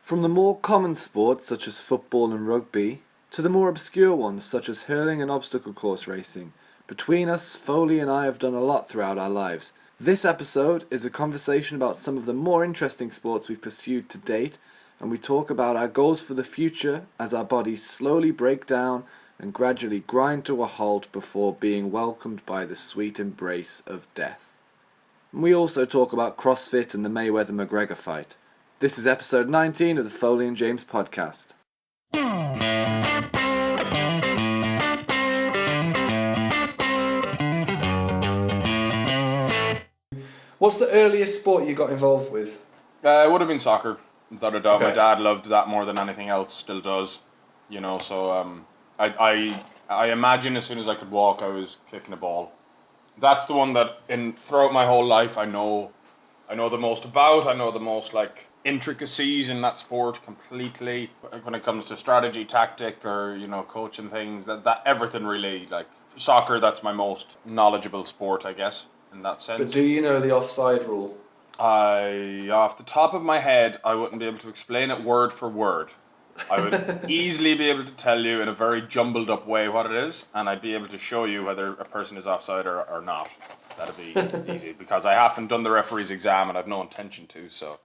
From the more common sports such as football and rugby, to the more obscure ones such as hurling and obstacle course racing, between us, Foley and I have done a lot throughout our lives. This episode is a conversation about some of the more interesting sports we've pursued to date, and we talk about our goals for the future as our bodies slowly break down and gradually grind to a halt before being welcomed by the sweet embrace of death. And we also talk about CrossFit and the Mayweather-McGregor fight. This is episode 19 of the Foley and James podcast. What's the earliest sport you got involved with? It would have been soccer, without a doubt. Okay. My dad loved that more than anything else, still does. You know, so I imagine as soon as I could walk, I was kicking a ball. That's the one that throughout my whole life I know the most about. I know the most intricacies in that sport completely. When it comes to strategy, tactic, or coaching things, that everything really for soccer. That's my most knowledgeable sport, I guess, in that sense. But do you know the offside rule? Off the top of my head, I wouldn't be able to explain it word for word. I would easily be able to tell you in a very jumbled up way what it is, and I'd be able to show you whether a person is offside or not. That'd be easy, because I haven't done the referee's exam and I've no intention to, so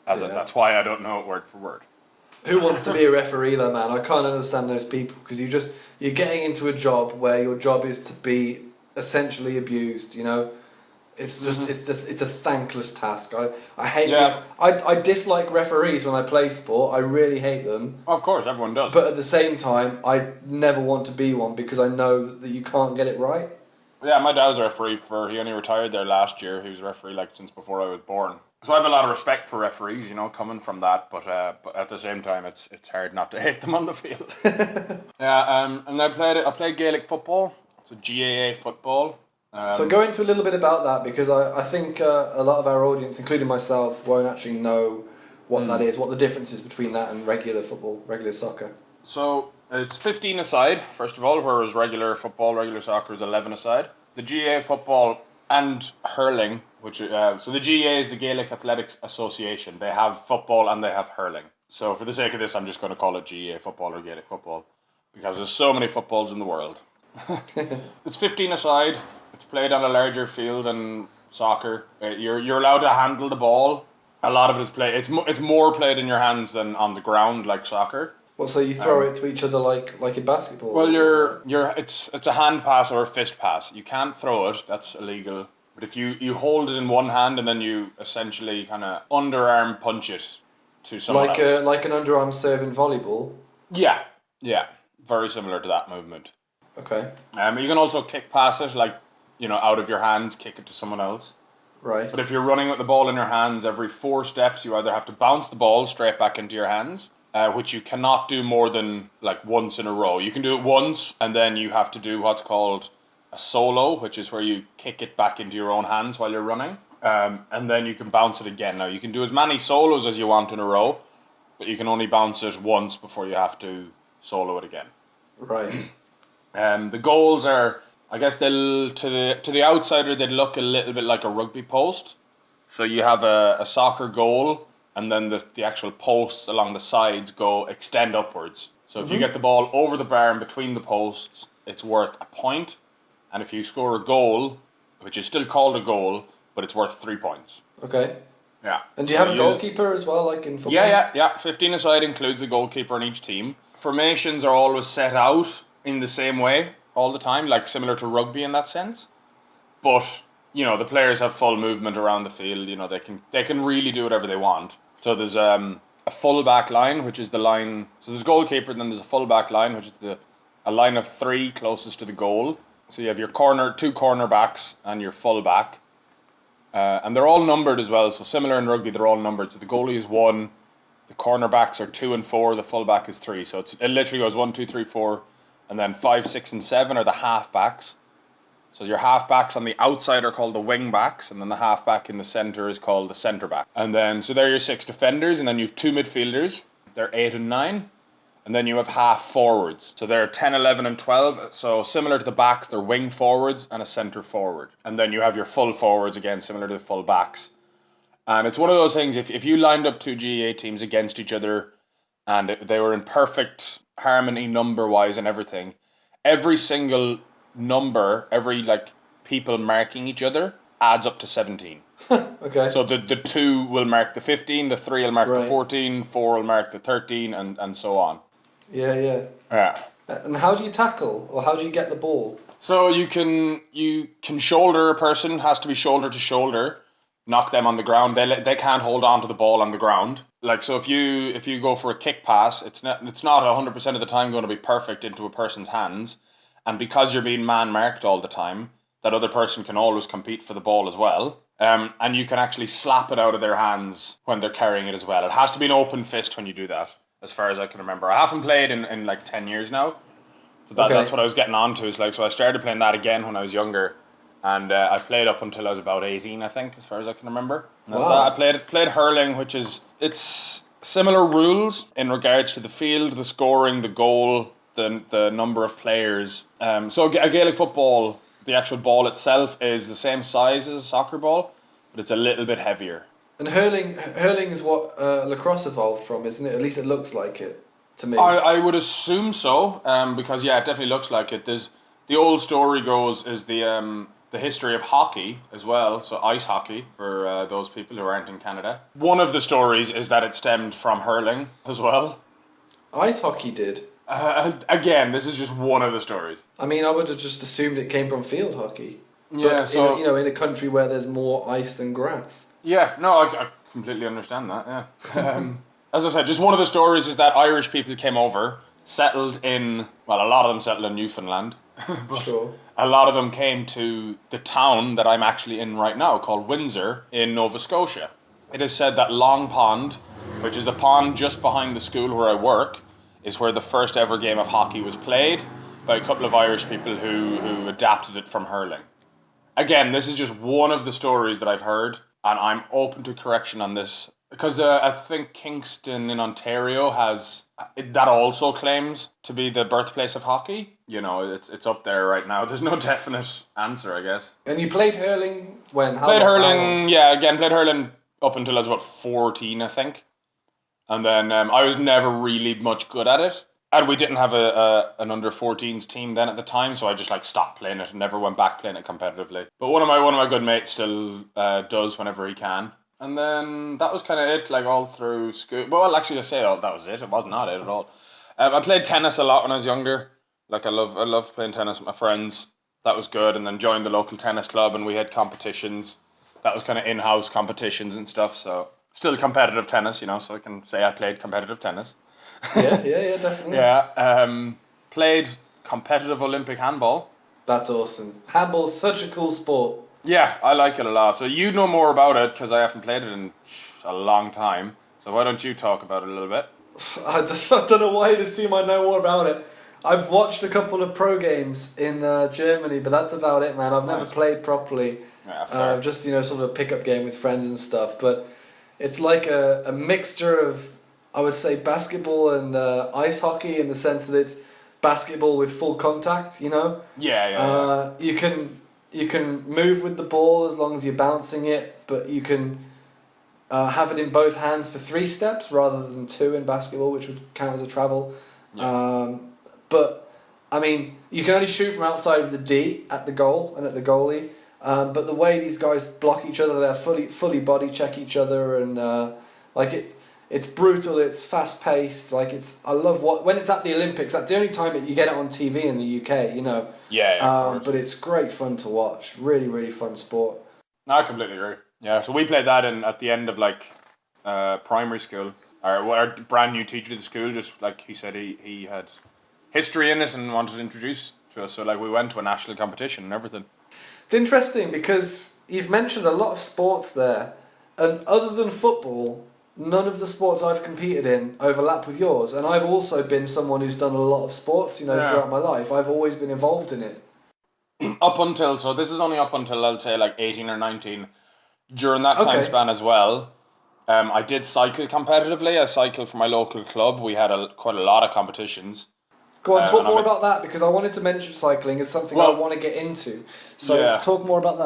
that's why I don't know it word for word. Who wants to be a referee though, man? I can't understand those people, because you're getting into a job where your job is to be essentially abused, It's just it's a thankless task. I hate them. I dislike referees when I play sport. I really hate them. Of course, everyone does. But at the same time, I never want to be one, because I know that you can't get it right. Yeah, my dad was a referee he only retired there last year. He was a referee since before I was born. So I have a lot of respect for referees, coming from that. But at the same time, it's hard not to hate them on the field. And I played Gaelic football. So GAA football. So go into a little bit about that, because I think a lot of our audience, including myself, won't actually know what that is, what the difference is between that and regular football, regular soccer. So it's 15 aside, first of all, whereas regular football, regular soccer is 11 aside. The GAA football and hurling, so the GAA is the Gaelic Athletics Association. They have football and they have hurling. So for the sake of this, I'm just going to call it GAA football or Gaelic football, because there's so many footballs in the world. It's 15 aside. It's played on a larger field than soccer. You're allowed to handle the ball. A lot of it is played. It's more played in your hands than on the ground, like soccer. Well, so you throw it to each other like in basketball? Well, it's a hand pass or a fist pass. You can't throw it. That's illegal. But if you hold it in one hand and then you essentially kind of underarm punch it to someone else. Like an underarm serve in volleyball? Yeah. Very similar to that movement. Okay. You can also kick pass it, out of your hands, kick it to someone else. Right. But if you're running with the ball in your hands, every 4 steps you either have to bounce the ball straight back into your hands, which you cannot do more than once in a row. You can do it once, and then you have to do what's called a solo, which is where you kick it back into your own hands while you're running, and then you can bounce it again. Now, you can do as many solos as you want in a row, but you can only bounce it once before you have to solo it again. Right. The goals are, I guess to the outsider, they'd look a little bit like a rugby post. So you have a soccer goal, and then the actual posts along the sides extend upwards. So if you get the ball over the bar and between the posts, it's worth a point. And if you score a goal, which is still called a goal, but it's worth 3 points. Okay. Yeah. And do you have a goalkeeper as well, like in football? Yeah. 15 aside includes the goalkeeper in each team. Formations are always set out in the same way all the time, similar to rugby in that sense. But, the players have full movement around the field. They can really do whatever they want. So there's a full back line, which is the line. So there's a goalkeeper, and then there's a full back line, which is a line of 3 closest to the goal. So you have your 2 cornerbacks and your full back. And they're all numbered as well. So similar in rugby, they're all numbered. So the goalie is 1, the cornerbacks are 2 and 4, the full back is 3. So it literally goes 1, 2, 3, 4. And then 5, 6, and 7 are the half-backs. So your half-backs on the outside are called the wing-backs, and then the half-back in the centre is called the centre-back. And then, so they're your 6 defenders, and then you have 2 midfielders. They're 8 and 9. And then you have half-forwards. So they're 10, 11, and 12. So similar to the backs, they're wing-forwards and a centre-forward. And then you have your full-forwards, again, similar to the full-backs. And it's one of those things, if you lined up two GAA teams against each other and they were in perfect harmony number-wise and everything, every single number, every people marking each other adds up to 17. Okay. So the 2 will mark the 15, the 3 will mark the Right. 14, 4 will mark the 13, and so on. Yeah. Yeah. And how do you tackle, or how do you get the ball? So you can shoulder a person, has to be shoulder to shoulder, knock them on the ground. They can't hold on to the ball on the ground. So if you go for a kick pass, it's not 100% of the time going to be perfect into a person's hands, and because you're being man marked all the time, that other person can always compete for the ball as well. And you can actually slap it out of their hands when they're carrying it as well. It has to be an open fist when you do that, as far as I can remember. I haven't played in 10 years now. So that's what I was getting on to. So I started playing that again when I was younger. And I played up until I was about 18, I think, as far as I can remember. And that's Wow. that. I played hurling, which it's similar rules in regards to the field, the scoring, the goal, the number of players. So a Gaelic football, the actual ball itself is the same size as a soccer ball, but it's a little bit heavier. And hurling is what lacrosse evolved from, isn't it? At least it looks like it to me. I would assume so, because yeah, it definitely looks like it. The old story goes is the history of hockey as well, so ice hockey for those people who aren't in Canada. One of the stories is that it stemmed from hurling as well. Ice hockey did. Again, this is just one of the stories. I mean, I would have just assumed it came from field hockey. Yeah, But so in a country where there's more ice than grass. yeah, no, I completely understand that. Yeah, as I said, just one of the stories is that Irish people came over, settled in. Well, a lot of them settled in Newfoundland. But Sure. a lot of them came to the town that I'm actually in right now, called Windsor, in Nova Scotia. It is said that Long Pond, which is the pond just behind the school where I work, is where the first ever game of hockey was played by a couple of Irish people who adapted it from hurling. Again, this is just one of the stories that I've heard, and I'm open to correction on this. Because I think Kingston in Ontario that also claims to be the birthplace of hockey. It's up there right now. There's no definite answer, I guess. And you played hurling when? Played hurling up until I was about 14, I think. And then I was never really much good at it. And we didn't have an under-14s team then at the time, so I just stopped playing it and never went back playing it competitively. But one of my good mates still does whenever he can. And then that was kind of it, all through school. Well, actually, I say that was it. It was not it at all. I played tennis a lot when I was younger. I loved playing tennis with my friends. That was good. And then joined the local tennis club, and we had competitions. That was kind of in-house competitions and stuff. So still competitive tennis, so I can say I played competitive tennis. Yeah, definitely. Yeah. Played competitive Olympic handball. That's awesome. Handball's such a cool sport. Yeah, I like it a lot. So you know more about it because I haven't played it in a long time. So why don't you talk about it a little bit? I don't know why you'd assume I know more about it. I've watched a couple of pro games in Germany, but that's about it, man. I've never played properly. Yeah, fair. Just, sort of a pickup game with friends and stuff. But it's like a mixture of, I would say, basketball and ice hockey in the sense that it's basketball with full contact, Yeah. You can move with the ball as long as you're bouncing it, but you can have it in both hands for 3 steps rather than 2 in basketball, which would count as a travel. Yeah. But, I mean, you can only shoot from outside of the D at the goal and at the goalie. But the way these guys block each other, they're fully body check each other, and it's brutal. It's fast paced. I love when it's at the Olympics. That's the only time that you get it on TV in the UK. Yeah. But it's great fun to watch. Really, really fun sport. No, I completely agree. Yeah, so we played that at the end of primary school. Our brand new teacher to the school, just he said he had history in it and wanted to introduce to us. So we went to a national competition and everything. It's interesting because you've mentioned a lot of sports there, and other than football, none of the sports I've competed in overlap with yours. And I've also been someone who's done a lot of sports, throughout my life. I've always been involved in it. So this is only up until I'll say 18 or 19. During that time span as well, I did cycle competitively. I cycled for my local club. We had quite a lot of competitions. Go on, talk more about that, because I wanted to mention cycling as something I want to get into. So talk more about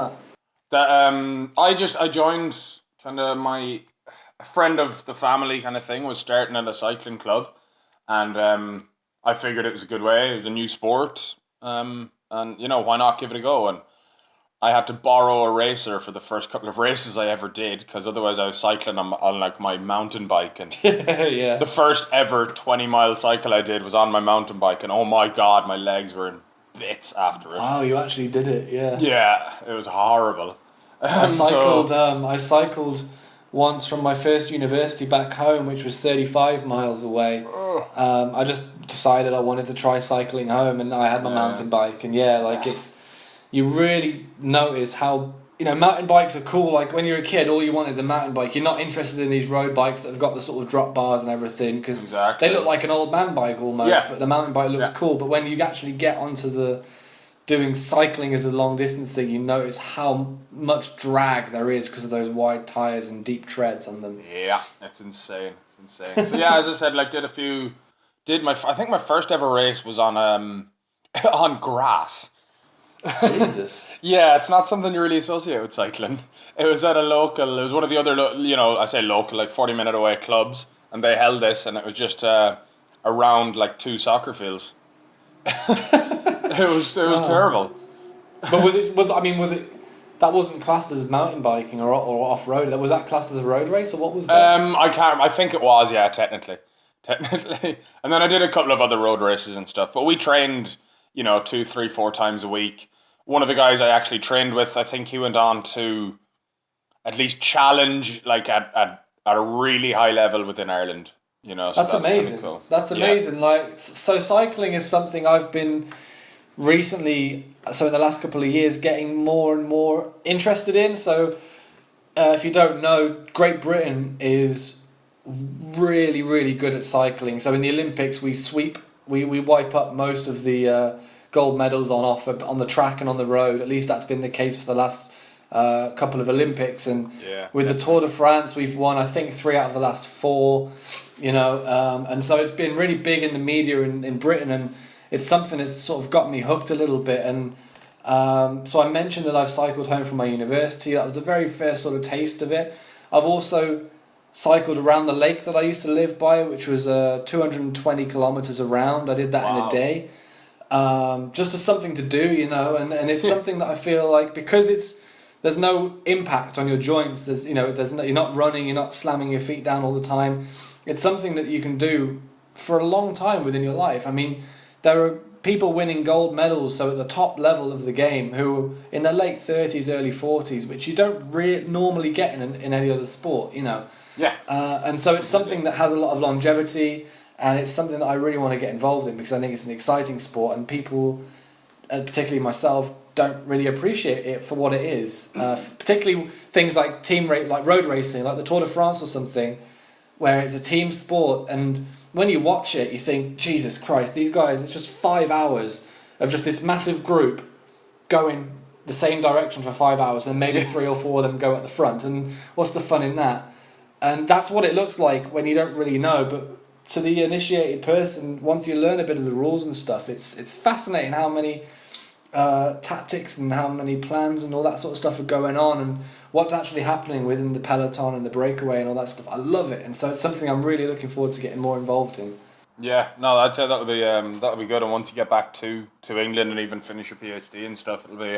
that. I joined kind of a friend of the family kind of thing was starting at a cycling club, and I figured it was a good way. It was a new sport, and why not give it a go? And I had to borrow a racer for the first couple of races I ever did, because otherwise I was cycling on like my mountain bike, and Yeah. the first ever 20-mile cycle I did was on my mountain bike, and oh my god, my legs were in bits after it. Oh, you actually did it, yeah. Yeah, it was horrible. I cycled once from my first university back home, which was 35 miles away. I just decided I wanted to try cycling home, and I had my mountain bike, and you really notice how, mountain bikes are cool. Like when you're a kid, all you want is a mountain bike. You're not interested in these road bikes that have got the sort of drop bars and everything, because they look like an old man bike almost, but the mountain bike looks cool. But when you actually get onto doing cycling as a long distance thing, you notice how much drag there is because of those wide tyres and deep treads on them. Yeah, it's insane. So yeah, as I said, like I think my first ever race was on on grass. Jesus. Yeah, it's not something you really associate with cycling. It was at it was one of the other, I say local, like 40-minute away clubs, and they held this, and it was just around like 2 soccer fields. It was terrible. But was it that wasn't classed as mountain biking or off road? Was that classed as a road race, or what was that? I think it was, yeah, technically. And then I did a couple of other road races and stuff, but we trained 2, 3, 4 times a week. One of the guys I actually trained with, I think he went on to at least challenge like at a really high level within Ireland. So that's amazing. Cool. That's amazing. Yeah. So cycling is something I've been recently, so in the last couple of years, getting more and more interested in. So if you don't know, Great Britain is really, really good at cycling. So in the Olympics, we wipe up most of the gold medals on the track and on the road. At least that's been the case for the last couple of Olympics. And with the Tour de France, we've won, I think, 3 out of the last 4. And so it's been really big in the media in Britain, and it's something that's sort of got me hooked a little bit. And so I mentioned that I've cycled home from my university. That was the very first sort of taste of it. I've also cycled around the lake that I used to live by, which was 220 kilometers around. I did that in a day, just as something to do, and it's something that I feel like, because there's no impact on your joints. You're not running, you're not slamming your feet down all the time. It's something that you can do for a long time within your life. I mean, there are people winning gold medals, so at the top level of the game, who are in their late 30s, early 40s, which you don't normally get in any other sport, Yeah. And so it's something that has a lot of longevity, and it's something that I really want to get involved in, because I think it's an exciting sport, and people, particularly myself, don't really appreciate it for what it is. Particularly things like like road racing, like the Tour de France or something, where it's a team sport, and when you watch it, you think, Jesus Christ, these guys, it's just 5 hours of just this massive group going the same direction for 5 hours, and maybe 3 or 4 of them go at the front, and what's the fun in that? And that's what it looks like when you don't really know, but to the initiated person, once you learn a bit of the rules and stuff, it's fascinating how many tactics and how many plans and all that sort of stuff are going on, and what's actually happening within the peloton and the breakaway and all that stuff. I love it, and so it's something I'm really looking forward to getting more involved in. Yeah, no, I'd say that'll be good. And once you get back to England and even finish your PhD and stuff, it'll be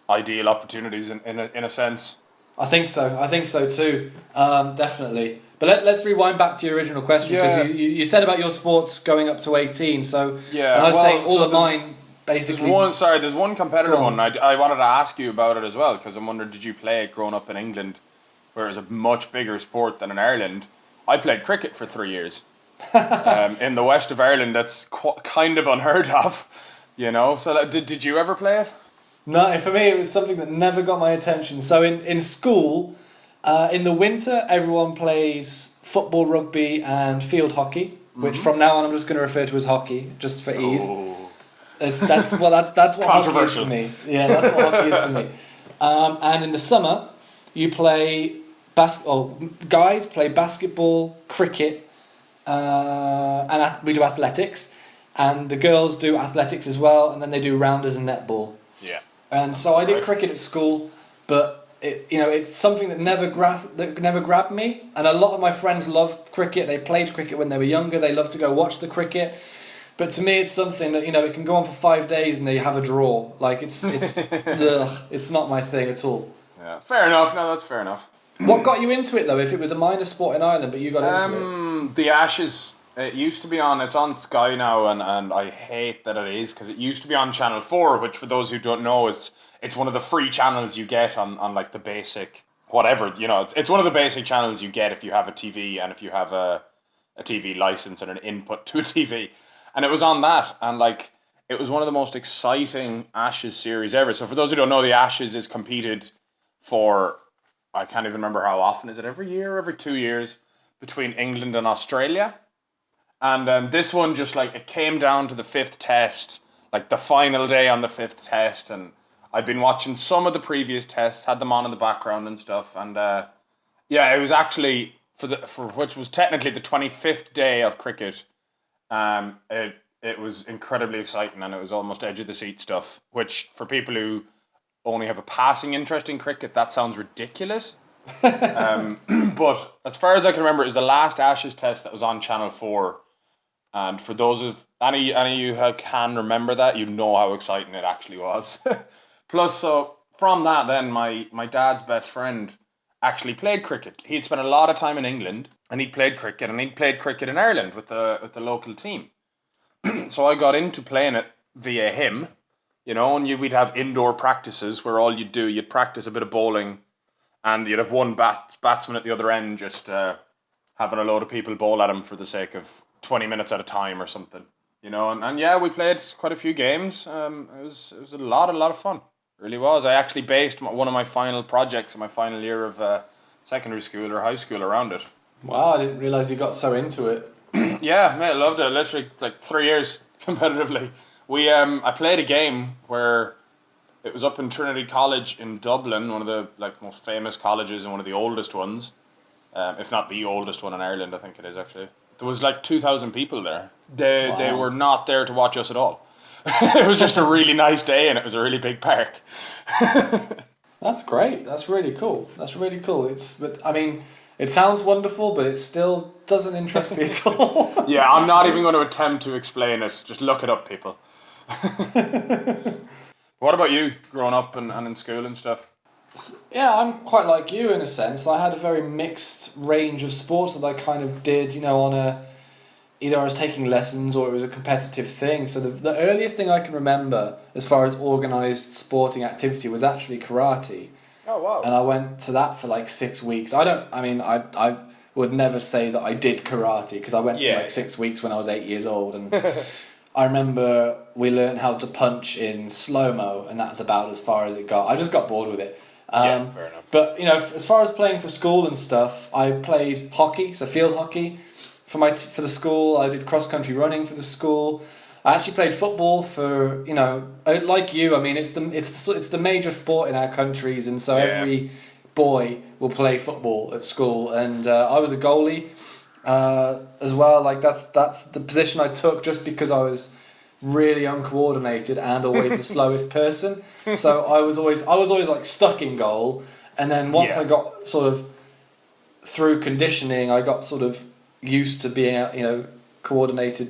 ideal opportunities in a sense. I think so too, definitely. But let's rewind back to your original question, because you said about your sports going up to 18. So yeah, and I was saying all of mine basically. There's one competitive one. I wanted to ask you about it as well, because I'm wondering, did you play it growing up in England, where it was a much bigger sport than in Ireland? I played cricket for 3 years. In the west of Ireland, that's kind of unheard of, So did you ever play it? No, for me it was something that never got my attention. So in school, in the winter, everyone plays football, rugby, and field hockey, which from now on I'm just going to refer to as hockey, just for ease. That's what hockey is to me. Yeah, that's what hockey is to me. And in the summer, you play guys play basketball, cricket, and we do athletics, and the girls do athletics as well, and then they do rounders and netball. Yeah. And so I did cricket at school, but it's something that never grabbed me. And a lot of my friends love cricket. They played cricket when they were younger. They love to go watch the cricket. But to me, it's something that, it can go on for 5 days and they have a draw. Like, it's it's not my thing at all. Yeah, fair enough. No, that's fair enough. What got you into it, though, if it was a minor sport in Ireland, but you got into it? The Ashes, it used to be on, it's on Sky now, and I hate that it is, because it used to be on Channel 4, which, for those who don't know, it's one of the free channels you get on like, the basic, whatever, it's one of the basic channels you get if you have a TV, and if you have a TV license and an input to a TV. And it was on that, and like, it was one of the most exciting Ashes series ever. So for those who don't know, the Ashes is competed for, I can't even remember how often, is it every year or every 2 years, between England and Australia? And this one just, like, it came down to the fifth test, like the final day on the fifth test, and I'd been watching some of the previous tests, had them on in the background and stuff, and it was actually, for which was technically the 25th day of cricket. It was incredibly exciting, and it was almost edge of the seat stuff, which for people who only have a passing interest in cricket, that sounds ridiculous. But as far as I can remember, it was the last Ashes test that was on Channel 4. And for those of any of you who can remember that, you know how exciting it actually was. Plus, so from that, then my dad's best friend actually played cricket. He'd spent a lot of time in England, and he'd played cricket in Ireland with the local team. So I got into playing it via him, and we'd have indoor practices where all you'd practice a bit of bowling, and you'd have one batsman at the other end just having a load of people bowl at him for the sake of 20 minutes at a time or something, and yeah, we played quite a few games. It was a lot of fun. It really was. I actually based one of my final projects in my final year of secondary school or high school around it. Wow, I didn't realise you got so into it. Yeah, mate, I loved it. Literally, like 3 years competitively. I played a game where it was up in Trinity College in Dublin, one of the most famous colleges and one of the oldest ones, if not the oldest one in Ireland. I think it is actually. There was 2,000 people there. They were not there to watch us at all. It was just a really nice day, and it was a really big park. That's great. That's really cool. It sounds wonderful, but it still doesn't interest me at all. Yeah, I'm not even going to attempt to explain it. Just look it up, people. What about you, growing up and in school and stuff? Yeah, I'm quite like you in a sense. I had a very mixed range of sports that I kind of did, either I was taking lessons or it was a competitive thing. So the earliest thing I can remember as far as organised sporting activity was actually karate. Oh, wow. And I went to that for 6 weeks. I would never say that I did karate because I went for 6 weeks when I was 8 years old. And I remember we learned how to punch in slow-mo, and that's about as far as it got. I just got bored with it. Fair enough. But, as far as playing for school and stuff, I played hockey, so field hockey. For the school, I did cross-country running for the school. I actually played football for, like you. I mean, it's the major sport in our countries, and so every boy will play football at school. And I was a goalie as well. That's the position I took just because I was really uncoordinated and always the slowest person. So I was always stuck in goal. And then once I got sort of through conditioning, I got sort of used to being coordinated.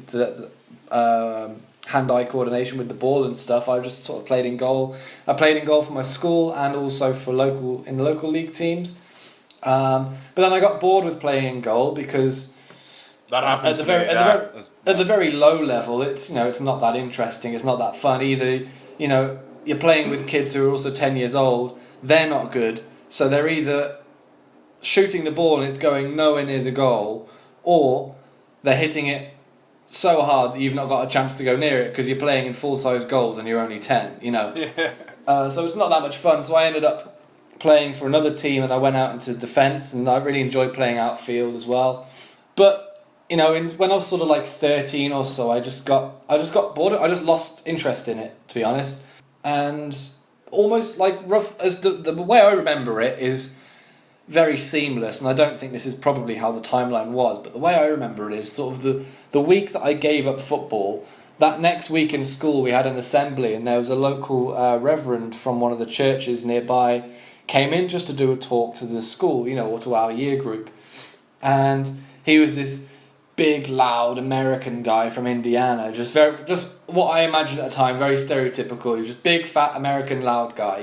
Hand-eye coordination with the ball and stuff. I just sort of played in goal. I played in goal for my school and also for the local league teams. But then I got bored with playing in goal because at the very low level, it's not that interesting. It's not that fun either. You're playing with kids who are also 10 years old. They're not good, so they're either shooting the ball and it's going nowhere near the goal, or they're hitting it so hard that you've not got a chance to go near it because you're playing in full-size goals and you're only 10, So it's not that much fun. So I ended up playing for another team and I went out into defence, and I really enjoyed playing outfield as well. But, when I was sort of 13 or so, I just got bored. I just lost interest in it, to be honest. And almost rough, as the way I remember it is very seamless, and I don't think this is probably how the timeline was, but the way I remember it is sort of the week that I gave up football, that next week in school we had an assembly, and there was a local reverend from one of the churches nearby. came in just to do a talk to the school, or to our year group. And he was this big, loud American guy from Indiana, just what I imagined at the time, very stereotypical. He was just big, fat American, loud guy,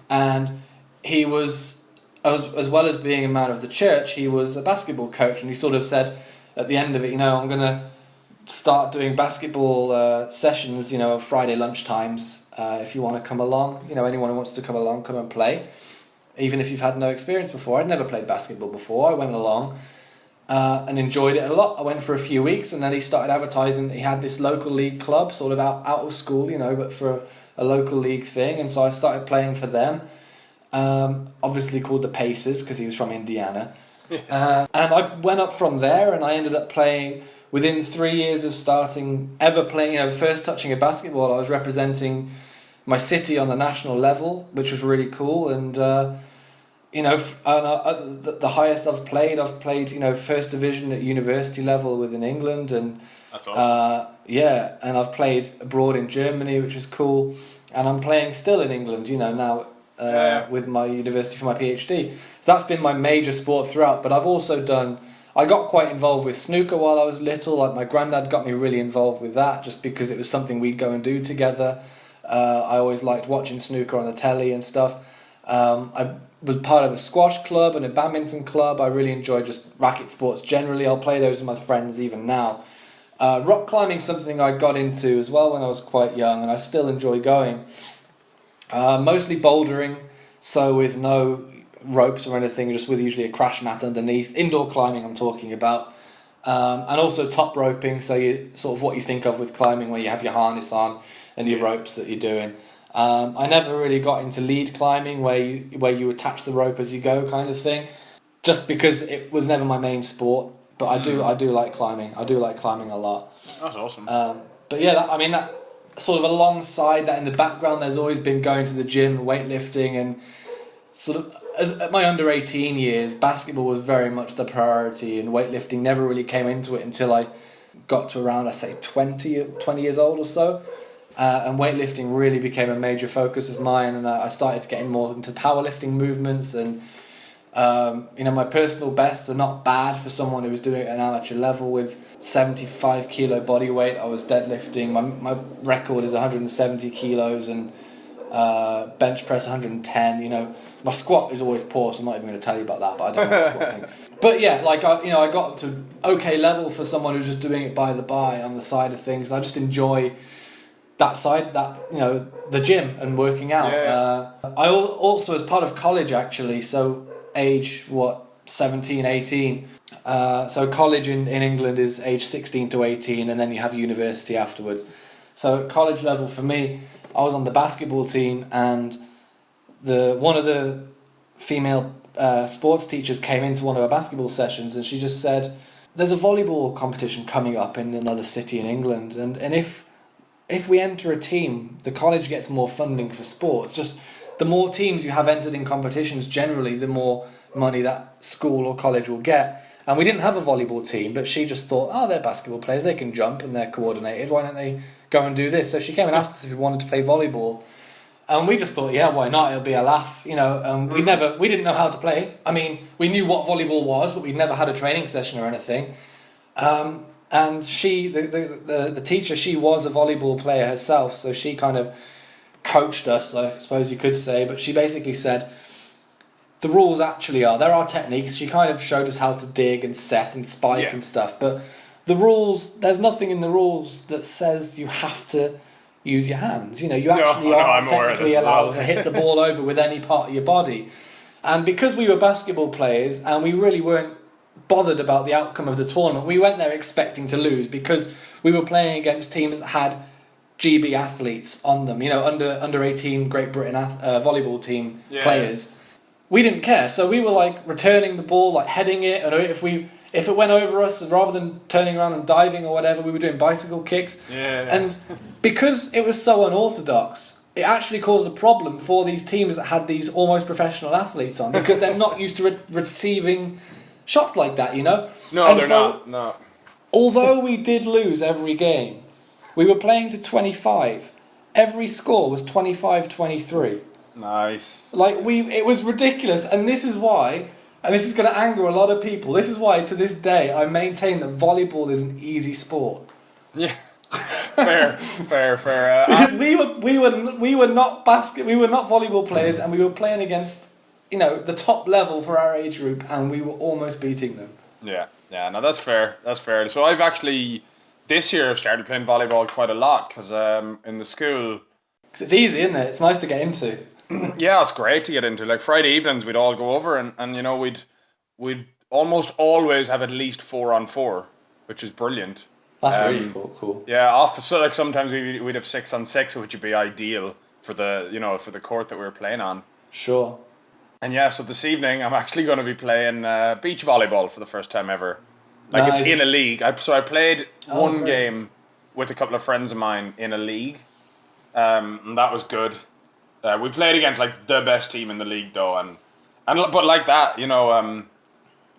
And he was, as well as being a man of the church, he was a basketball coach, and he sort of said at the end of it, I'm going to start doing basketball sessions, Friday lunchtimes. If you want to come along, anyone who wants to come along, come and play. Even if you've had no experience before. I'd never played basketball before. I went along and enjoyed it a lot. I went for a few weeks, and then he started advertising that he had this local league club, sort of out of school, but for a local league thing. And so I started playing for them, obviously called the Pacers because he was from Indiana. And I went up from there, and I ended up playing. Within 3 years of ever playing, first touching a basketball, I was representing my city on the national level, which was really cool. And the highest I've played, first division at university level within England, and that's awesome. And I've played abroad in Germany, which is cool. And I'm playing still in England, now with my university for my PhD. So that's been my major sport throughout. But I've also I got quite involved with snooker while I was little. Like my granddad got me really involved with that, just because it was something we'd go and do together. I always liked watching snooker on the telly and stuff. I was part of a squash club and a badminton club. I really enjoyed just racket sports generally. I'll play those with my friends even now. Rock climbing's something I got into as well when I was quite young, and I still enjoy going. Mostly bouldering, so with no ropes or anything, just with usually a crash mat underneath. Indoor climbing I'm talking about. And also top roping, so you sort of what you think of with climbing, where you have your harness on and your ropes that you're doing. I never really got into lead climbing, where you attach the rope as you go, kind of thing, just because it was never my main sport. But I do like climbing. I do like climbing a lot. That's awesome. But yeah, that sort of alongside that in the background, there's always been going to the gym, weightlifting, and sort of at my under 18 years, basketball was very much the priority, and weightlifting never really came into it until I got to around, I say, 20 years old or so. And weightlifting really became a major focus of mine, and I started getting more into powerlifting movements, and my personal bests are not bad for someone who was doing it at an amateur level. With 75 kilo body weight, I was deadlifting. My record is 170 kilos, and bench press 110. My squat is always poor, so I'm not even going to tell you about that, but I don't like squatting. But yeah, I got to okay level for someone who's just doing it by on the side of things. I just enjoy that side, the gym and working out. I also, as part of college actually, so age 17, 18. So college in England is age 16 to 18, and then you have university afterwards. So at college level for me, I was on the basketball team, and one of the female sports teachers came into one of our basketball sessions, and she just said, there's a volleyball competition coming up in another city in England, and if we enter a team, the college gets more funding for sports. Just the more teams you have entered in competitions, generally, the more money that school or college will get. And we didn't have a volleyball team, but she just thought, they're basketball players, they can jump and they're coordinated, why don't they go and do this? So she came and asked us if we wanted to play volleyball. And we just thought, yeah, why not? It'll be a laugh, we didn't know how to play. I mean, we knew what volleyball was, but we'd never had a training session or anything. And she, the teacher, she was a volleyball player herself, so she kind of coached us, I suppose you could say. But she basically said, the rules actually are, there are techniques. She kind of showed us how to dig and set and spike and stuff. But the rules, there's nothing in the rules that says you have to use your hands. You actually are technically allowed to hit the ball over with any part of your body. And because we were basketball players and we really weren't bothered about the outcome of the tournament, we went there expecting to lose because we were playing against teams that had GB athletes on them, under 18 Great Britain volleyball team players. We didn't care, so we were returning the ball, heading it, and if it went over us, and rather than turning around and diving or whatever, we were doing bicycle kicks. And because it was so unorthodox, it actually caused a problem for these teams that had these almost professional athletes on, because they're not used to receiving shots like that, No, and they're not. No. Although we did lose every game, we were playing to 25. Every score was 25-23. Nice. Like it was ridiculous, and this is why, and this is going to anger a lot of people. This is why, to this day, I maintain that volleyball is an easy sport. Yeah. fair. Because we were not volleyball players, and we were playing against, the top level for our age group, and we were almost beating them. Yeah. No, that's fair. So I've actually this year I've started playing volleyball quite a lot because in the school. Because it's easy, isn't it? It's nice to get into. Yeah, it's great to get into. Like Friday evenings, we'd all go over and we'd almost always have at least 4-on-4, which is brilliant. That's really cool. Yeah, so like sometimes we'd have 6-on-6, which would be ideal for the court that we were playing on. Sure. And yeah, so this evening I'm actually going to be playing beach volleyball for the first time ever. Like nice. It's in a league. I played one game with a couple of friends of mine in a league, and that was good. We played against like the best team in the league though, but like that,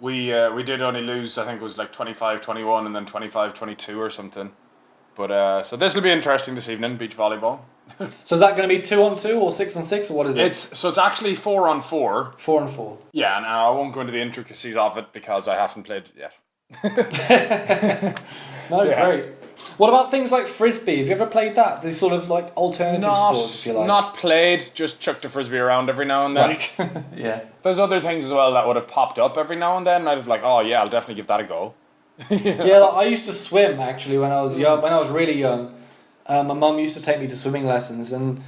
we did only lose. I think it was like 25-21 and then 25-22 or something. But so this will be interesting this evening, beach volleyball. So is that going to be 2-on-2 or 6-on-6 or what is it? It's actually 4-on-4. 4-on-4. Yeah, and I won't go into the intricacies of it because I haven't played it yet. Great. What about things like frisbee? Have you ever played that? These sort of like alternative sports, if you like. Not played, just chucked a frisbee around every now and then. Right. Yeah. There's other things as well that would have popped up every now and then, and I'd have like, oh yeah, I'll definitely give that a go. Yeah, like, I used to swim actually when I was young. When I was really young, my mum used to take me to swimming lessons, and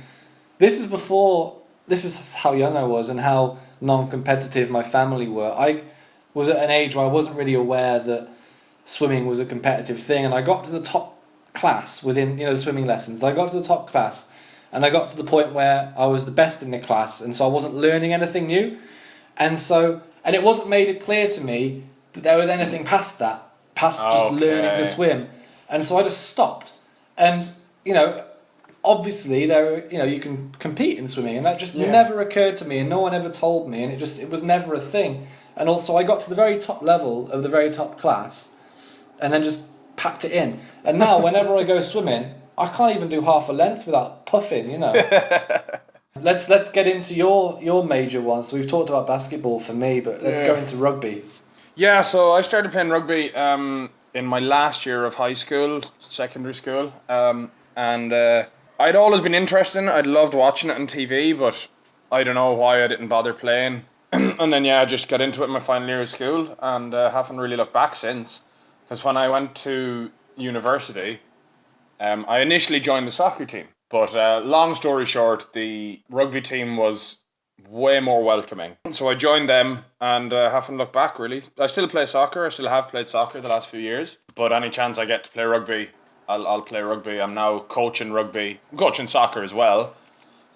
this is how young I was and how non-competitive my family were. I was at an age where I wasn't really aware that swimming was a competitive thing, and I got to the top class within the swimming lessons. I got to the top class, and I got to the point where I was the best in the class, and so I wasn't learning anything new, and it wasn't made it clear to me that there was anything past just learning to swim, and so I just stopped. And obviously you can compete in swimming, and that just never occurred to me, and no one ever told me, and it was never a thing. And also I got to the very top level of the very top class, and then just packed it in. And now whenever I go swimming, I can't even do half a length without puffing. Let's get into your major one. So we've talked about basketball for me, but let's go into rugby. Yeah, so I started playing rugby in my last year of high school, secondary school, and I'd always been interested in it. I'd loved watching it on TV, but I don't know why I didn't bother playing. And then I just got into it in my final year of school, and haven't really looked back since. Because when I went to university, I initially joined the soccer team. But long story short, the rugby team was way more welcoming. So I joined them and haven't looked back, really. I still play soccer. I still have played soccer the last few years. But any chance I get to play rugby, I'll play rugby. I'm now coaching rugby. I'm coaching soccer as well.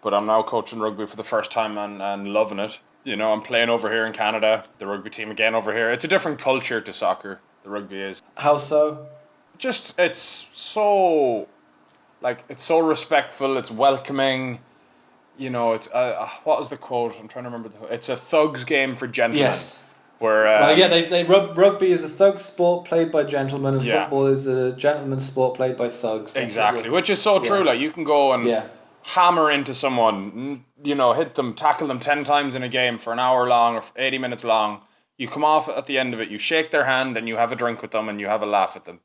But I'm now coaching rugby for the first time and loving it. I'm playing over here in Canada, the rugby team again over here. It's a different culture to soccer, the rugby is. How so? Just, it's so respectful, it's welcoming. It's, what was the quote? I'm trying to remember. It's a thug's game for gentlemen. Yes. Where, rugby is a thug sport played by gentlemen, and football is a gentleman's sport played by thugs. Exactly, which is so true. Like, you can go and hammer into someone, hit them, tackle them 10 times in a game for an hour long or 80 minutes long. You come off at the end of it, you shake their hand and you have a drink with them and you have a laugh at them,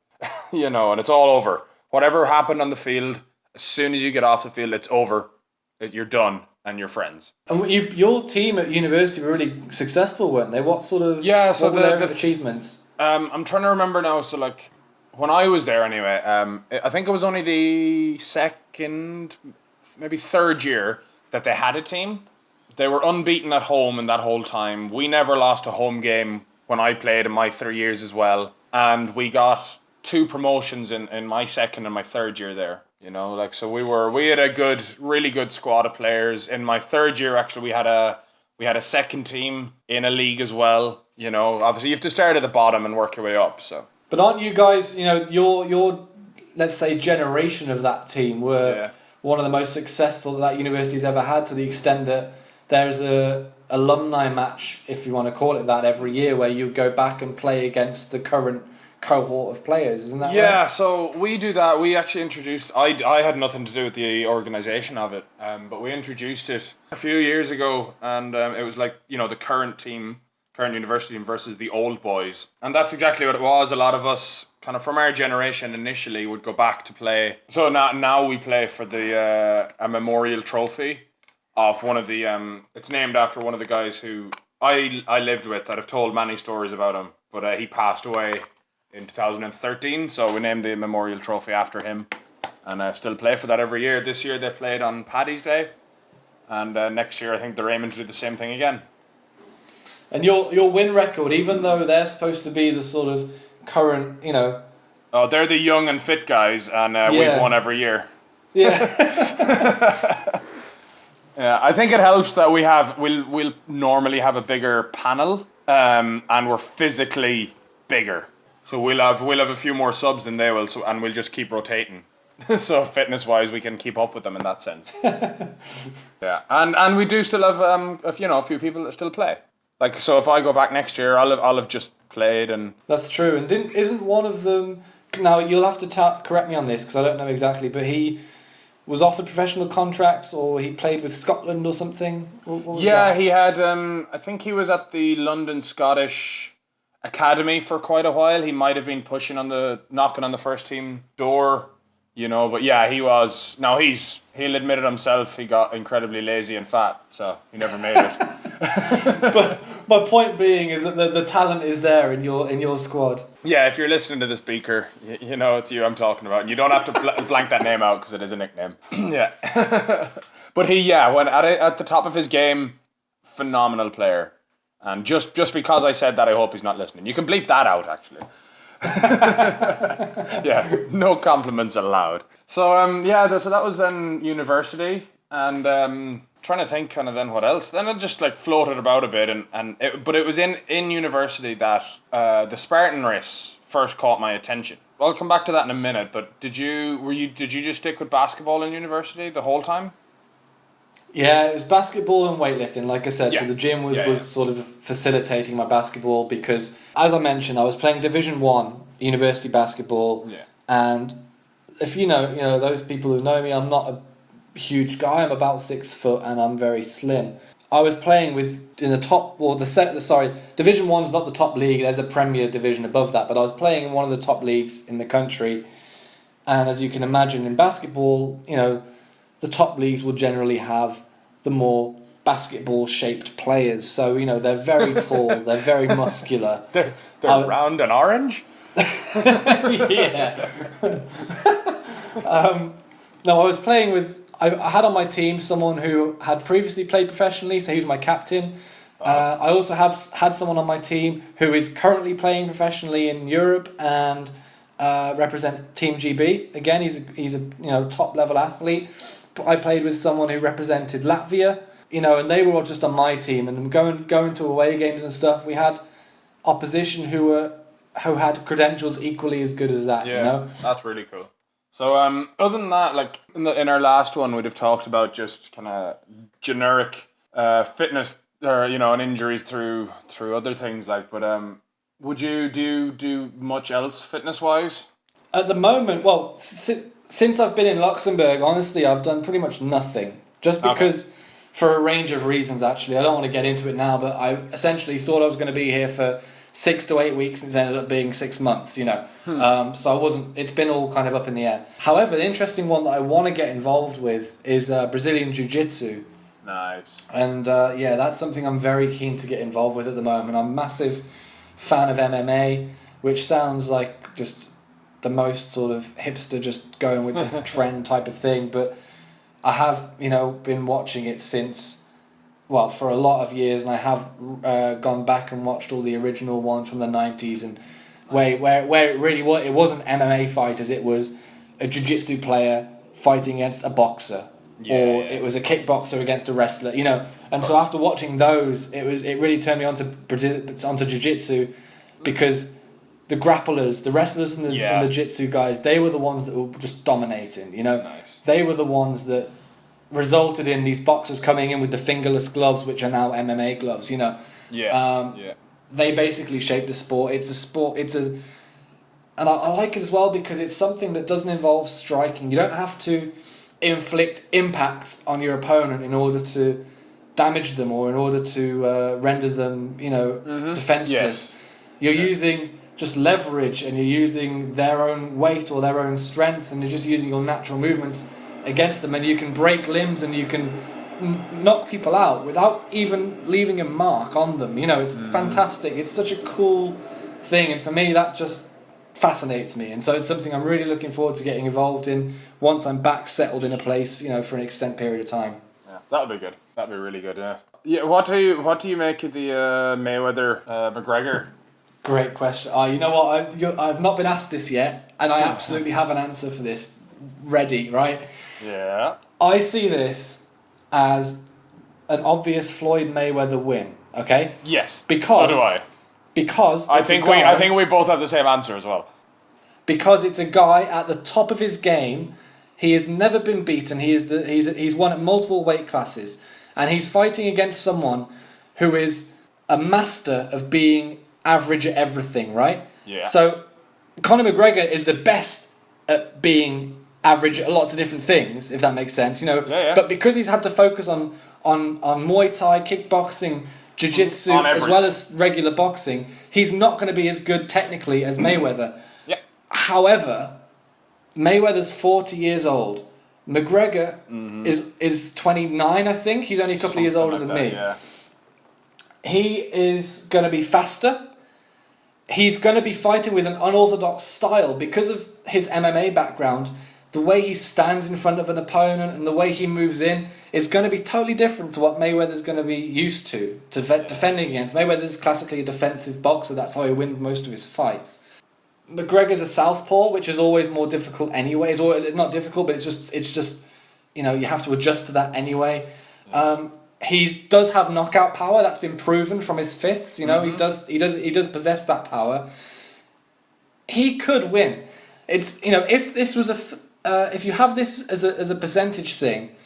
and it's all over. Whatever happened on the field, as soon as you get off the field, it's over. You're done and you're friends. And your team at university were really successful, weren't they? What sort of what were their achievements? I'm trying to remember now. So like when I was there anyway, I think it was only the second, maybe third year that they had a team. They were unbeaten at home in that whole time. We never lost a home game when I played in my 3 years as well. And we got 2 promotions in my second and my third year there. So we had a really good squad of players. In my third year, actually, we had a second team in a league as well. Obviously you have to start at the bottom and work your way up. So, but aren't you guys? Your let's say generation of that team were one of the most successful that university's ever had, to the extent that there's a alumni match, if you want to call it that, every year where you go back and play against the current cohort of players, isn't that right? Yeah, so we do that. We actually introduced. I had nothing to do with the organisation of it, but we introduced it a few years ago, and it was like, the current university team versus the old boys, and that's exactly what it was. A lot of us, kind of from our generation, initially would go back to play. So now we play for the a memorial trophy of one of the. It's named after one of the guys who I lived with. That I've told many stories about him, but he passed away in 2013, so we named the memorial trophy after him, and I still play for that every year. This year they played on Paddy's Day, and next year I think they're aiming to do the same thing again. And your win record, even though they're supposed to be the sort of current, Oh, they're the young and fit guys, and we've won every year. Yeah. Yeah, I think it helps that we'll normally have a bigger panel, and we're physically bigger. So we'll have a few more subs than they will, and we'll just keep rotating. So fitness wise, we can keep up with them in that sense. Yeah, and we do still have a few people that still play. Like, so if I go back next year, I'll have just played. And that's true. And isn't one of them? Now you'll have to correct me on this because I don't know exactly, but he was offered professional contracts, or he played with Scotland or something. What was that? He had. I think he was at the London Scottish Academy for quite a while. He might have been knocking on the first team door, but yeah, he was. Now he'll admit it himself, he got incredibly lazy and fat, so he never made it. But my point being is that the talent is there in your squad. Yeah, if you're listening to this, Beaker, it's you I'm talking about. You don't have to blank that name out because it is a nickname. Yeah. But when at the top of his game, phenomenal player. And just because I said that, I hope he's not listening. You can bleep that out, actually. Yeah, no compliments allowed. So so that was then university, and trying to think kind of then what else. Then I just like floated about a bit, but it was in university that the Spartan race first caught my attention. Well, I'll come back to that in a minute. But did you just stick with basketball in university the whole time? Yeah, it was basketball and weightlifting, like I said. Yeah. So the gym was sort of facilitating my basketball because, as I mentioned, I was playing Division 1 university basketball. Yeah. And if you know those people who know me, I'm not a huge guy. I'm about 6 foot and I'm very slim. I was playing in the top, or Division 1's not the top league. There's a Premier division above that, but I was playing in one of the top leagues in the country. And as you can imagine, in basketball, the top leagues will generally have the more basketball-shaped players. So, they're very tall, they're very muscular. They're round and orange? Yeah. No, I was playing with... I had on my team someone who had previously played professionally, so he was my captain. I also had someone on my team who is currently playing professionally in Europe and represents Team GB. Again, he's a top-level athlete. I played with someone who represented Latvia, and they were all just on my team. And going to away games and stuff, we had opposition who had credentials equally as good as that. Yeah, that's really cool. So, other than that, like in our last one, we'd have talked about just kind of generic fitness, or and injuries through other things. Like, but would you do much else fitness wise? At the moment, well, since I've been in Luxembourg, honestly, I've done pretty much nothing. Just because, for a range of reasons, actually. I don't want to get into it now, but I essentially thought I was going to be here for 6 to 8 weeks, and it's ended up being 6 months, So I wasn't. It's been all kind of up in the air. However, the interesting one that I want to get involved with is Brazilian Jiu-Jitsu. Nice. And that's something I'm very keen to get involved with at the moment. I'm a massive fan of MMA, which sounds like just the most sort of hipster, just going with the trend type of thing, but I have been watching it since, well, for a lot of years, and I have gone back and watched all the original ones from the 90s, and where it really was, it wasn't MMA fighters, it was a jiu-jitsu player fighting against a boxer, it was a kickboxer against a wrestler, and so after watching those, it really turned me onto jiu-jitsu, because the grapplers, the wrestlers and the jiu-jitsu guys, they were the ones that were just dominating, Nice. They were the ones that resulted in these boxers coming in with the fingerless gloves, which are now MMA gloves, They basically shaped the sport. It's a sport, And I like it as well because it's something that doesn't involve striking. You don't have to inflict impacts on your opponent in order to damage them or in order to render them, defenseless. Yes. You're using just leverage, and you're using their own weight or their own strength, and you're just using your natural movements against them, and you can break limbs and you can knock people out without even leaving a mark on them. It's fantastic. It's such a cool thing, and for me that just fascinates me, and so it's something I'm really looking forward to getting involved in once I'm back settled in a place, for an extended period of time. Yeah, that'll be good. That'll be really good. Yeah. Yeah. What do you make of the Mayweather McGregor? Great question. You know what? I've not been asked this yet, and I absolutely have an answer for this ready. Right? Yeah. I see this as an obvious Floyd Mayweather win. Okay. Yes. Because so do I. Because I think we both have the same answer as well. Because it's a guy at the top of his game. He has never been beaten. He's won at multiple weight classes, and he's fighting against someone who is a master of being average at everything. Right? Yeah. So Conor McGregor is the best at being average at lots of different things, if that makes sense. Yeah. But because he's had to focus on Muay Thai, kickboxing, jiu-jitsu, as well as regular boxing, he's not going to be as good technically as Mayweather. Yeah. However, Mayweather's 40 years old. McGregor is 29, I think. He's only a couple of years older than me. Yeah. He is going to be faster. He's going to be fighting with an unorthodox style because of his MMA background. The way he stands in front of an opponent and the way he moves in is going to be totally different to what Mayweather's going to be used to defending against. Mayweather's classically a defensive boxer. That's how he wins most of his fights. McGregor's a southpaw, which is always more difficult anyway. It's not difficult, but it's just you have to adjust to that anyway. He does have knockout power. That's been proven from his fists. He does possess that power. He could win. It's if this was if you have this as a percentage thing,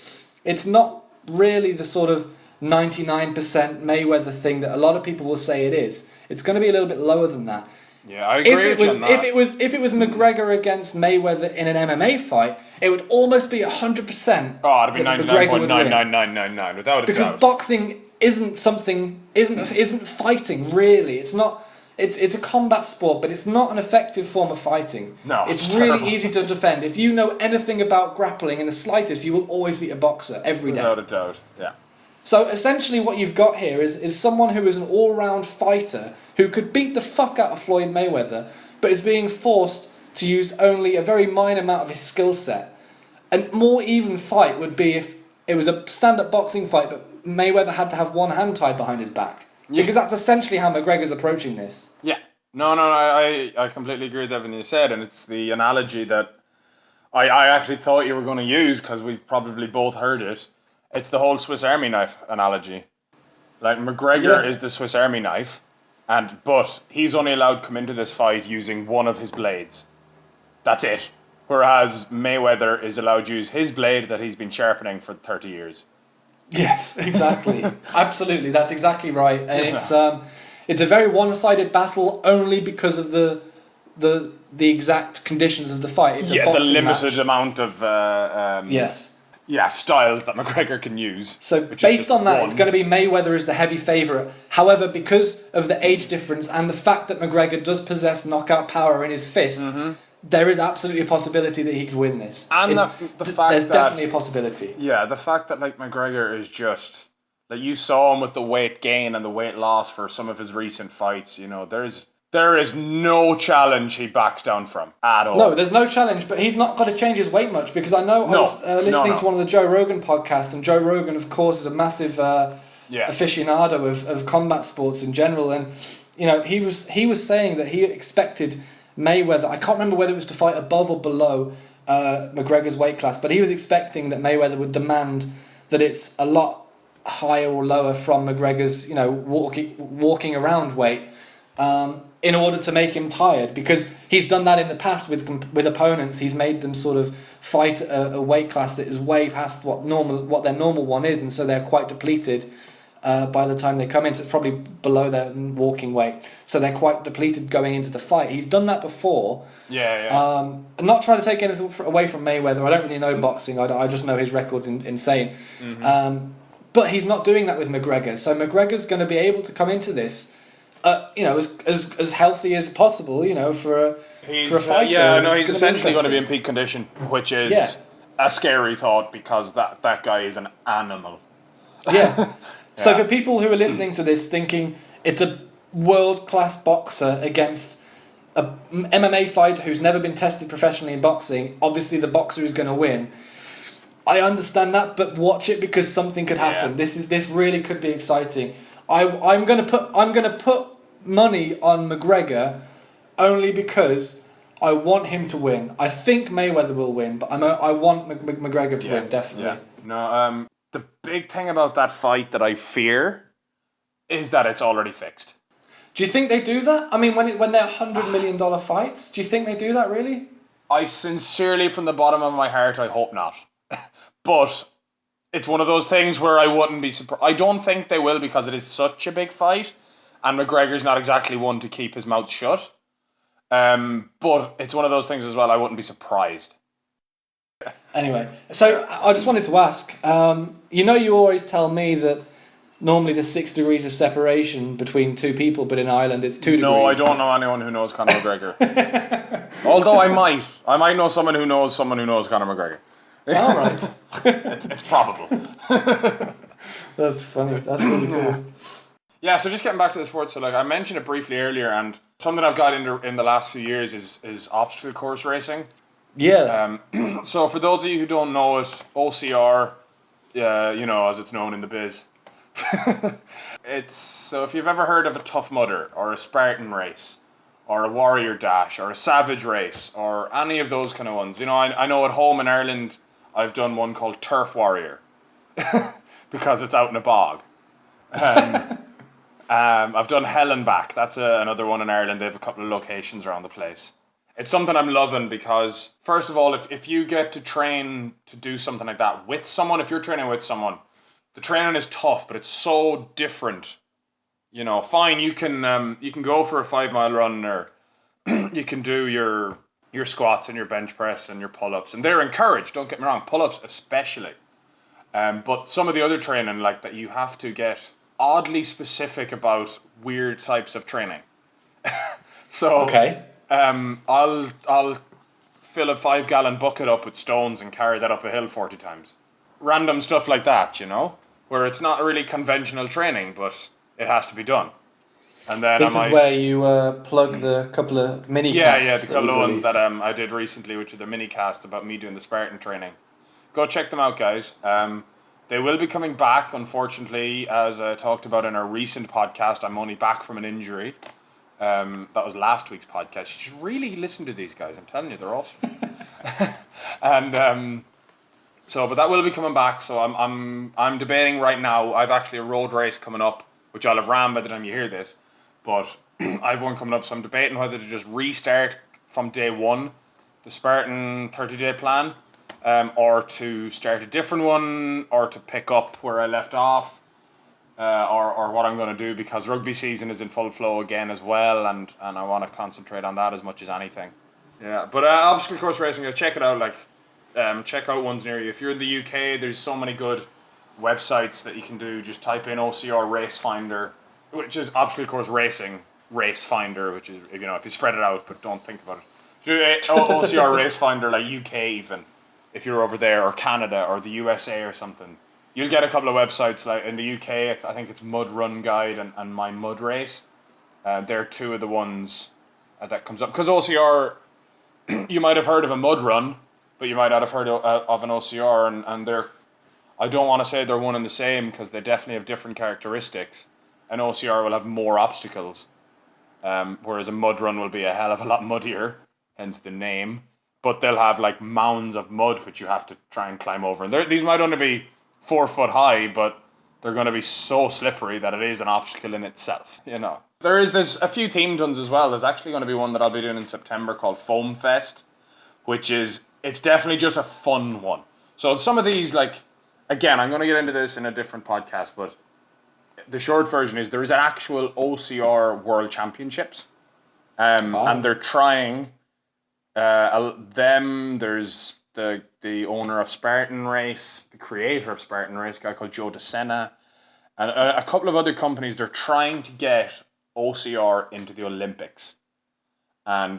it's not really the sort of 99% Mayweather thing that a lot of people will say it is. It's going to be a little bit lower than that. Yeah, I agree with you on that. If it was McGregor against Mayweather in an MMA fight, it would almost be 100%. Oh, it'd be 99.99999 without a doubt. Because boxing isn't fighting really. It's not. It's a combat sport, but it's not an effective form of fighting. No, it's really easy to defend. If you know anything about grappling in the slightest, you will always beat a boxer every day. Without a doubt, yeah. So essentially what you've got here is someone who is an all-round fighter who could beat the fuck out of Floyd Mayweather, but is being forced to use only a very minor amount of his skill set. A more even fight would be if it was a stand-up boxing fight, but Mayweather had to have one hand tied behind his back. Yeah. Because that's essentially how McGregor's approaching this. Yeah. No, I completely agree with everything you said, and it's the analogy that I actually thought you were going to use, because we've probably both heard it. It's the whole Swiss Army knife analogy. Like, McGregor is the Swiss Army knife, but he's only allowed to come into this fight using one of his blades. That's it. Whereas Mayweather is allowed to use his blade that he's been sharpening for 30 years. Yes, exactly. Absolutely, that's exactly right. And it's a very one-sided battle only because of the exact conditions of the fight. It's a boxing the limited match. Amount of styles that McGregor can use. So based on that, it's going to be Mayweather as the heavy favourite. However, because of the age difference and the fact that McGregor does possess knockout power in his fists, there is absolutely a possibility that he could win this. And there's definitely a possibility. Yeah, the fact that McGregor is just you saw him with the weight gain and the weight loss for some of his recent fights. There is no challenge he backs down from at all. No, there's no challenge, but he's not going to change his weight much, because I know I was listening to one of the Joe Rogan podcasts, and Joe Rogan, of course, is a massive aficionado of combat sports in general, and he was saying that he expected Mayweather, I can't remember whether it was to fight above or below McGregor's weight class, but he was expecting that Mayweather would demand that it's a lot higher or lower from McGregor's walking around weight. In order to make him tired, because he's done that in the past with opponents. He's made them sort of fight a weight class that is way past what their normal one is, and so they're quite depleted. by the time they come in. So it's probably below their walking weight. So they're quite depleted going into the fight. He's done that before. I'm not trying to take anything away from Mayweather. I don't really know boxing. I just know his record's insane. But he's not doing that with McGregor. So McGregor's going to be able to come into this, as healthy as possible, for a fighter. He's essentially going to be in peak condition, which is a scary thought because that guy is an animal. Yeah. So for people who are listening to this thinking it's a world-class boxer against a MMA fighter who's never been tested professionally in boxing, obviously the boxer is going to win. I understand that, but watch it because something could happen. Yeah. This really could be exciting. I'm gonna put money on McGregor only because I want him to win. I think Mayweather will win, but I want McGregor to win, definitely. Yeah. No, the big thing about that fight that I fear is that it's already fixed. Do you think they do that? I mean, when they're $100 million fights, do you think they do that really? I sincerely, from the bottom of my heart, I hope not. But it's one of those things where I wouldn't be surprised. I don't think they will because it is such a big fight, and McGregor's not exactly one to keep his mouth shut. But it's one of those things as well. I wouldn't be surprised. Anyway, so I just wanted to ask. You always tell me that normally there's 6 degrees of separation between two people, but in Ireland it's 2 degrees. No, I don't know anyone who knows Conor McGregor. Although I might know someone who knows Conor McGregor. All right. It's probable. That's funny. That's really cool. Yeah, so just getting back to the sport, so I mentioned it briefly earlier, and something I've got in the last few years is obstacle course racing. Yeah. So for those of you who don't know it, OCR, as it's known in the biz, so if you've ever heard of a Tough Mudder or a Spartan race or a Warrior Dash or a Savage race or any of those kind of ones, I know at home in Ireland I've done one called Turf Warrior because it's out in a bog. I've done Hell and Back. That's another one in Ireland. They have a couple of locations around the place. It's something I'm loving because, first of all, if you get to train to do something like that with someone, if you're training with someone, the training is tough, but it's so different. Fine, you can go for a 5-mile run, or you can do your squats and your bench press and your pull-ups, and they're encouraged. Don't get me wrong, pull-ups especially. But some of the other training, like that, you have to get oddly specific about weird types of training. So okay. I'll fill a 5-gallon bucket up with stones and carry that up a hill 40 times. Random stuff like that, where it's not really conventional training, but it has to be done. And then this is where you plug the couple of mini casts. Yeah, the couple of ones that I did recently, which are the mini casts about me doing the Spartan training. Go check them out, guys. They will be coming back, unfortunately, as I talked about in our recent podcast. I'm only back from an injury. That was last week's podcast. You should really listen to these guys. I'm telling you, they're awesome. And but that will be coming back. So I'm debating right now. I've actually a road race coming up, which I'll have ran by the time you hear this. But I've one coming up, so I'm debating whether to just restart from day one, the Spartan 30-day plan, or to start a different one, or to pick up where I left off. Or what I'm going to do, because rugby season is in full flow again as well, and I want to concentrate on that as much as anything. Yeah, but obstacle course racing, check it out. Check out ones near you. If you're in the UK, there's so many good websites that you can do. Just type in OCR Race Finder, which is obstacle course racing Race Finder, which is if you spread it out, but don't think about it. OCR Race Finder, like UK even, if you're over there, or Canada, or the USA or something. You'll get a couple of websites, like in the UK, I think it's Mud Run Guide and My Mud Race. They're two of the ones that comes up. Because OCR, you might have heard of a mud run, but you might not have heard of an OCR, and they're, I don't want to say they're one and the same, because they definitely have different characteristics. An OCR will have more obstacles, whereas a mud run will be a hell of a lot muddier, hence the name. But they'll have like mounds of mud which you have to try and climb over. And these might only be 4 foot high, but they're going to be so slippery that it is an obstacle in itself, There's a few themed ones as well. There's actually going to be one that I'll be doing in September called Foam Fest, it's definitely just a fun one. So some of these, again, I'm going to get into this in a different podcast, but the short version is there is an actual OCR World Championships, and they're trying. There's the owner of Spartan Race, the creator of Spartan Race, a guy called Joe DeSena, and a couple of other companies. They're trying to get OCR into the Olympics, and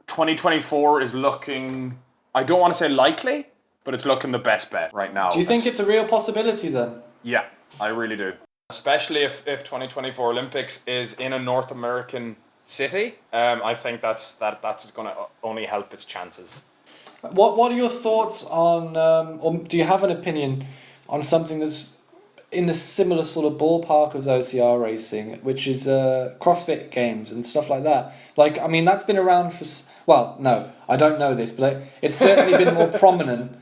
2024 is looking. I don't want to say likely, but it's looking the best bet right now. Do you think it's a real possibility then? Yeah, I really do. Especially if 2024 Olympics is in a North American city, I think that's going to only help its chances. What are your thoughts on, or do you have an opinion on something that's in a similar sort of ballpark of OCR racing, which is CrossFit Games and stuff like that? Like, I mean, that's been around for... Well, no, I don't know this, but it's certainly been more prominent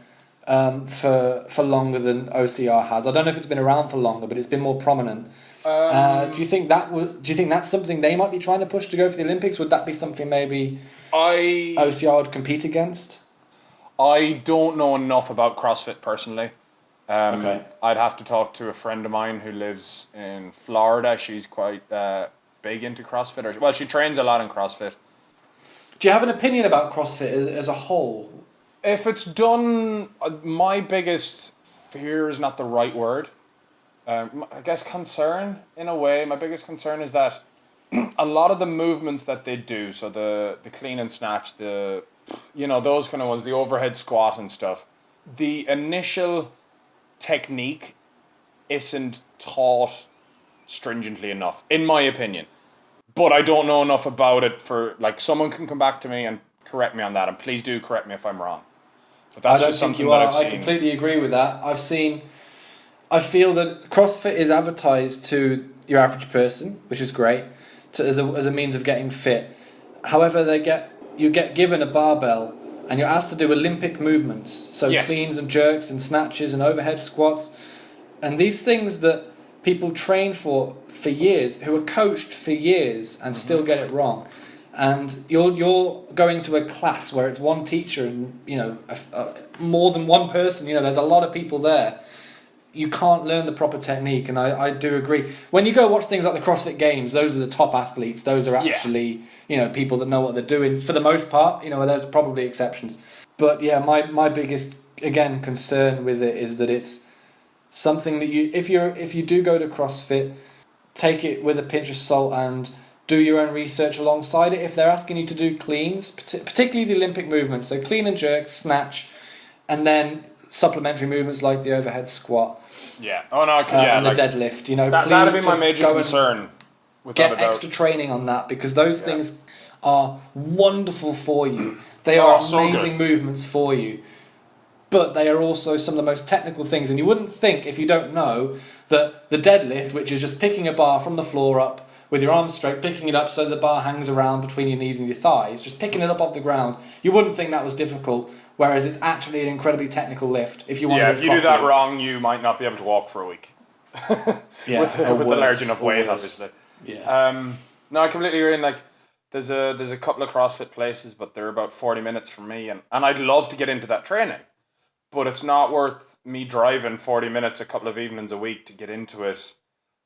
for longer than OCR has. I don't know if it's been around for longer, but it's been more prominent. Do you think that's something they might be trying to push to go for the Olympics? Would that be something maybe OCR would compete against? I don't know enough about CrossFit personally. Okay. I'd have to talk to a friend of mine who lives in Florida. She's quite big into CrossFit. She trains a lot in CrossFit. Do you have an opinion about CrossFit as a whole? If it's done, my biggest fear is not the right word. I guess concern, in a way. My biggest concern is that a lot of the movements that they do, so the clean and snatch, those kind of ones, the overhead squat and stuff, the initial technique isn't taught stringently enough, in my opinion. But I don't know enough about it for, like, someone can come back to me and correct me on that, and please do correct me if I'm wrong. But that's just something that I've seen. I completely agree with that. I feel that CrossFit is advertised to your average person, which is great, as a means of getting fit. However, you get given a barbell and you're asked to do Olympic movements, so yes. Cleans and jerks and snatches and overhead squats, and these things that people train for years, who are coached for years and still get it wrong. And you're going to a class where it's one teacher and more than one person. There's a lot of people there. You can't learn the proper technique, and I do agree. When you go watch things like the CrossFit Games, those are the top athletes. Those are actually people that know what they're doing for the most part. There's probably exceptions, but yeah, my biggest concern with it is that it's something that if you do go to CrossFit, take it with a pinch of salt and do your own research alongside it. If they're asking you to do cleans, particularly the Olympic movements, so clean and jerk, snatch, and then supplementary movements like the overhead squat. Yeah. Oh no. Yeah. And the deadlift. That'd be my major concern. Get extra training on that, because those things are wonderful for you. They are amazing movements for you. But they are also some of the most technical things, and you wouldn't think, if you don't know, that the deadlift, which is just picking a bar from the floor up with your arms straight, picking it up so the bar hangs around between your knees and your thighs, just picking it up off the ground, you wouldn't think that was difficult, whereas it's actually an incredibly technical lift. If you want to do it properly. Do that wrong, you might not be able to walk for a week. with the large enough weight, obviously. Yeah. No, I completely agree. Like, there's a couple of CrossFit places, but they're about 40 minutes from me, and I'd love to get into that training. But it's not worth me driving 40 minutes a couple of evenings a week to get into it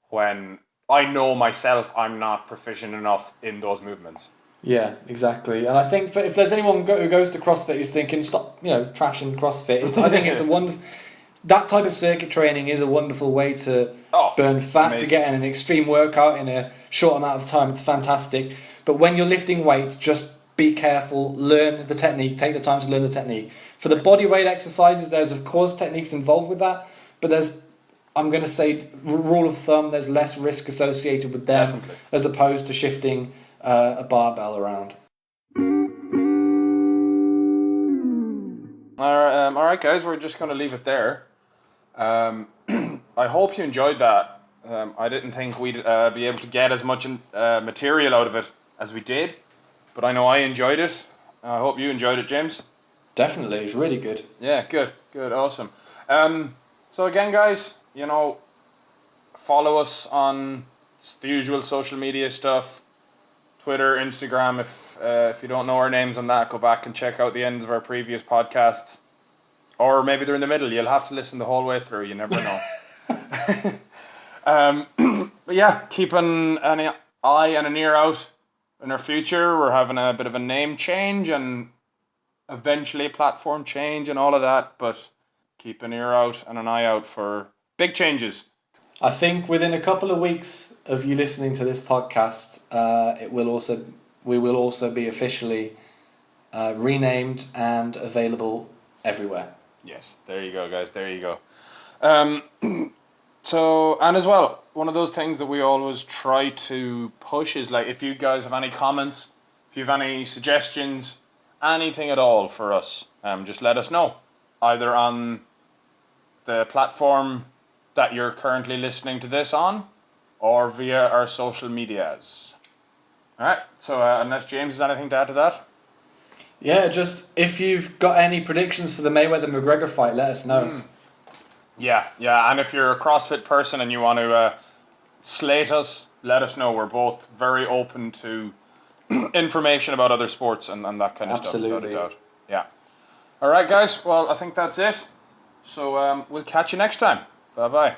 when I know myself I'm not proficient enough in those movements. Yeah, exactly. And I think if there's anyone who goes to CrossFit who's thinking, stop, trashing CrossFit, I think it's a wonderful... That type of circuit training is a wonderful way to burn fat, amazing. To get in an extreme workout in a short amount of time. It's fantastic. But when you're lifting weights, just be careful, learn the technique, take the time to learn the technique. For the body weight exercises, there's of course techniques involved with that, but I'm going to say, rule of thumb, there's less risk associated with them. Definitely. As opposed to shifting a barbell around. All right, guys, we're just going to leave it there. I hope you enjoyed that. I didn't think we'd be able to get as much material out of it as we did, but I know I enjoyed it. I hope you enjoyed it, James. Definitely, it's really good. Yeah, good, awesome. So again, guys, follow us on the usual social media stuff, Twitter, Instagram. If you don't know our names on that, go back and check out the ends of our previous podcasts. Or maybe they're in the middle. You'll have to listen the whole way through. You never know. But yeah, keep an eye and an ear out in our future. We're having a bit of a name change and eventually a platform change and all of that, but keep an ear out and an eye out for big changes. I think within a couple of weeks of you listening to this podcast, we will also be officially renamed and available everywhere. Yes, there you go, guys. There you go. So, and as well, one of those things that we always try to push is like, if you guys have any comments, if you have any suggestions, anything at all for us, just let us know, either on the platform that you're currently listening to this on, or via our social medias. All right. So, unless James has anything to add to that. Yeah, just if you've got any predictions for the Mayweather-McGregor fight, let us know. Yeah, and if you're a CrossFit person and you want to slate us, let us know. We're both very open to information about other sports and that kind of stuff. Absolutely. Without a doubt. Yeah. All right, guys. Well, I think that's it. So we'll catch you next time. Bye-bye.